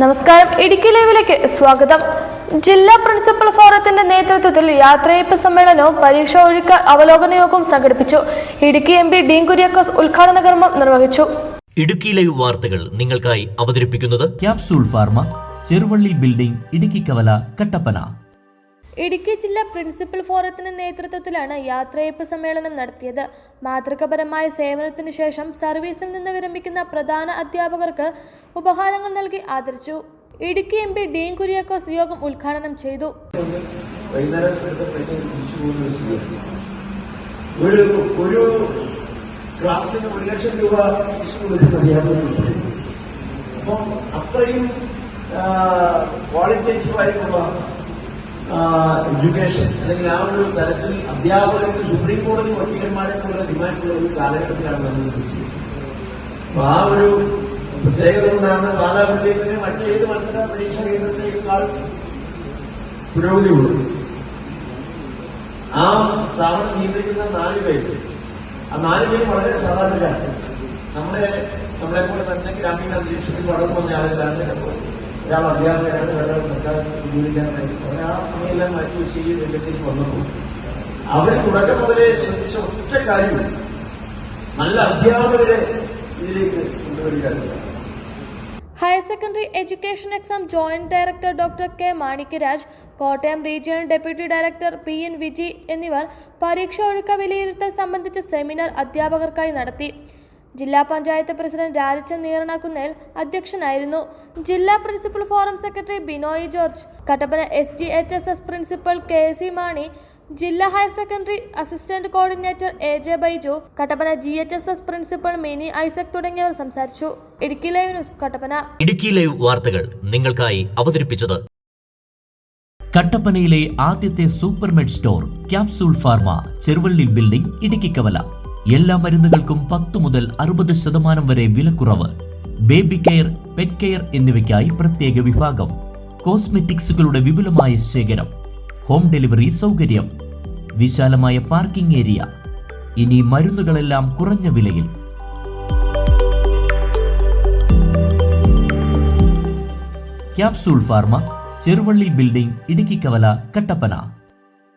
നമസ്കാരം. ഇടുക്കി ലൈവിലേക്ക് സ്വാഗതം. ജില്ലാ പ്രിൻസിപ്പൽ ഫോറത്തിന്റെ നേതൃത്വത്തിൽ യാത്രയയപ്പ് സമ്മേളനവും പരീക്ഷ ഒഴുക്ക് അവലോകന യോഗവും സംഘടിപ്പിച്ചു. ഇടുക്കി MP ഡീൻ കുര്യാക്കോസ് ഉദ്ഘാടന കർമ്മം നിർവഹിച്ചു. ഇടുക്കി ലൈവ് വാർത്തകൾ നിങ്ങൾക്കായി അവതരിപ്പിക്കുന്നത് capsule pharma, Cheruvally building, Idukki കവല, കട്ടപ്പന. ഇടുക്കി ജില്ലാ പ്രിൻസിപ്പൽ ഫോറത്തിന്റെ നേതൃത്വത്തിലാണ് യാത്രയയപ്പ് സമ്മേളനം നടത്തിയത്. മാതൃകാപരമായ സേവനത്തിന് ശേഷം സർവീസിൽ നിന്ന് വിരമിക്കുന്ന പ്രധാന അധ്യാപകർക്ക് ഉപഹാരങ്ങൾ നൽകി ആദരിച്ചു. ഇടുക്കി MP ഡീൻ കുര്യാക്കോസ് യോഗം ഉദ്ഘാടനം ചെയ്തു. ക്ലാസ്സിന് 1 ലക്ഷം രൂപ അപ്പം അത്രയും ക്വാളിറ്റേറ്റീവ് ആയിട്ടുള്ള എഡ്യൂക്കേഷൻ അല്ലെങ്കിൽ ആ ഒരു തരത്തിൽ അധ്യാപകർക്ക് സുപ്രീം കോടതി വക്കീലന്മാരെ പോലെ ഡിമാൻഡുള്ള ഒരു കാലഘട്ടത്തിലാണ് നമ്മൾ എത്തിച്ചത്. അപ്പൊ ആ ഒരു പ്രത്യേകത കൊണ്ടാണ് ബാലാപള്ളിയിലെ മറ്റേത് മത്സര പരീക്ഷ കേന്ദ്രത്തെക്കാൾ പുരോഗതിയുള്ളത്. ആ സ്ഥാപനം നിയന്ത്രിക്കുന്ന 4 പേര്, ആ 4 പേര് വളരെ സാധാരണക്കാരാണ്. നമ്മളെപ്പോലെ തന്നെ ഗ്രാമീണ അന്തരീക്ഷത്തിൽ വളർന്നു വന്ന ആളുകളാണ്. ഒരാൾ അധ്യാപകരാണ്, ഒരാൾ സർക്കാർ ജോലിക്കാരനായി, അവരെല്ലാം മാറ്റിവെച്ച് ഈ രംഗത്തേക്ക് വന്നപ്പോൾ അവർ തുടക്കം മുതലേ ശ്രദ്ധിച്ച ഒറ്റ കാര്യം നല്ല അധ്യാപകരെ ഇതിലേക്ക് കൊണ്ടുവരിക. Higher secondary education exam joint director doctor K Manikyaraj, Kottayam regional deputy director PN Viji എന്നിവർ പരീക്ഷ ഒഴുക്ക് വിലയിരുത്തൽ സംബന്ധിച്ച സെമിനാർ അധ്യാപകർക്കായി നടത്തി. ജില്ലാ പഞ്ചായത്ത് പ്രസിഡന്റ് രാജച്ചൻ നീറണക്കുന്നേൽ അധ്യക്ഷനായിരുന്നു. ജില്ലാ principal forum secretary Binoy George, Kattappana SGHSS principal KC Mani, ജില്ലാ higher secondary assistant coordinator AJ Baiju, Kattappana GHSS principal Mini Isaac തുടങ്ങിയവർ സംസാരിച്ചു. Idukki live news, Kattappana. Idukki live വാർത്തകൾ നിങ്ങൾക്കായി അവതരിപ്പിച്ചത് കട്ടപ്പനയിലെ ആദ്യത്തെ Supermed store capsule pharma, Cheruvally building, Idukki കവല. എല്ലാ മരുന്നുകൾക്കും 10 മുതൽ 60% വരെ വിലക്കുറവ്. ബേബി കെയർ, പെറ്റ് കെയർ എന്നിവയ്ക്കായി പ്രത്യേക വിഭാഗം. കോസ്മെറ്റിക്സുകളുടെ വിപുലമായ ശേഖരം. ഹോം ഡെലിവറി സൗകര്യം. വിശാലമായ പാർക്കിംഗ് ഏരിയ. ഇനി മരുന്നുകളെല്ലാം കുറഞ്ഞ വിലയിൽ. Capsule pharma, Cheruvally building, Idukki കവല, കട്ടപ്പന.